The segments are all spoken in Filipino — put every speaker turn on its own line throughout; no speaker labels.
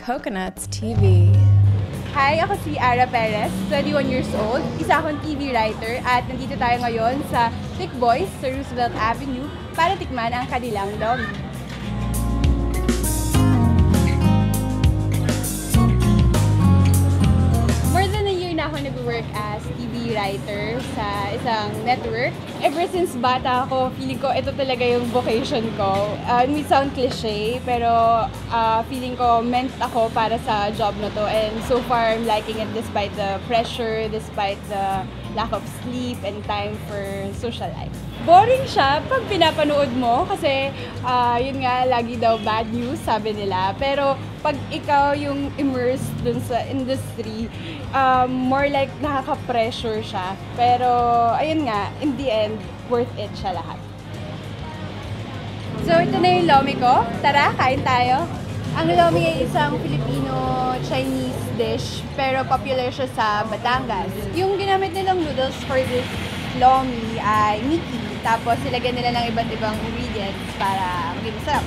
Coconuts TV.
Hi, ako si Ara Perez, 21 years old, isa akong TV writer at nandito tayo ngayon sa Thick Boys sa Roosevelt Avenue para tikman ang kanilang lomi. More than a year na ako nag-work as TV writer sa isang network. Ever since bata ako, feeling ko ito talaga yung vocation ko. It may sound cliche, pero feeling ko meant ako para sa job na to. And so far, I'm liking it despite the pressure, despite the lack of sleep and time for social life. Boring siya pag pinapanood mo kasi yun nga, lagi daw bad news, sabi nila. Pero pag ikaw yung immersed dun sa industry, more like nakaka-pressure siya. Pero ayun nga, in the end, worth it siya lahat. So ito na yung lomi ko. Tara, kain tayo. Ang lomi ay isang Filipino-Chinese dish, pero popular siya sa Batangas. Yung ginamit nilang noodles for this lomi ay Mickey. Tapos nilagyan nila ng iba't ibang ingredients para maging masarap.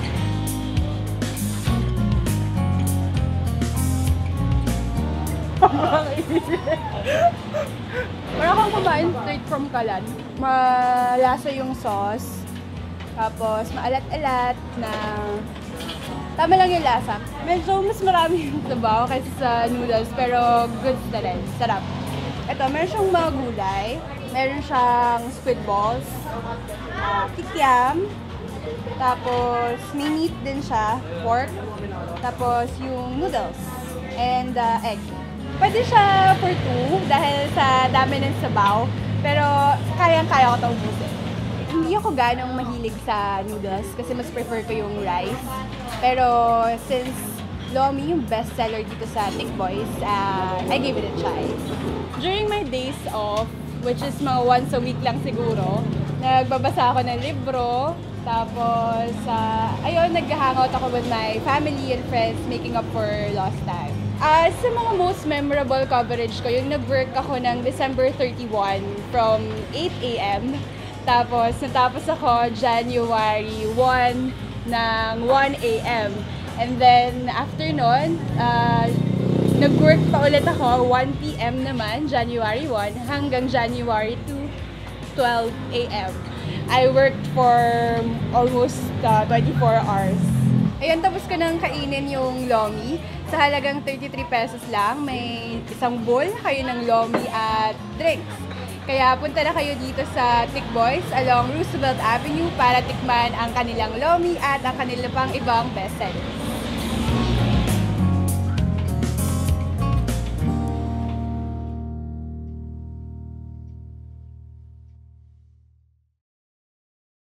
Para akong kumain straight from kalan. Malasa yung sauce. Tapos maalat-alat na tama lang yung lasa. Medyo mas marami yung sabaw kaysa sa noodles, pero good na rin. Sarap. Ito, meron siyang mga gulay. Meron siyang squid balls, kikiam, tapos may meat din siya, pork, tapos yung noodles, and egg. Pwede siya for 2 dahil sa dami ng sabaw, pero kayang-kaya ko itong ubusin. Hindi ako ganong mahilig sa noodles kasi mas prefer ko yung rice. Pero since lomi yung best seller dito sa Thick Boys, I gave it a try. During my days off, which is mga once a week lang siguro, nagbabasa ako ng libro. Tapos, ayun, nag-hangout ako with my family and friends, making up for lost time. Sa mga most memorable coverage ko, yung nag-work ako ng December 31 from 8 a.m. Tapos, natapos ako January 1 ng 1 a.m. And then, after nun, nag-work pa ulit ako 1 p.m. naman, January 1, hanggang January 2, 12 a.m. I worked for almost 24 hours. Ayun, tapos ko nang kainin yung lomi. Sa halagang 33 pesos lang, may isang bowl kayo ng lomi at drinks. Kaya punta na kayo dito sa Thick Boys along Roosevelt Avenue para tikman ang kanilang lomi at ang kanilang pang ibang bestsellers.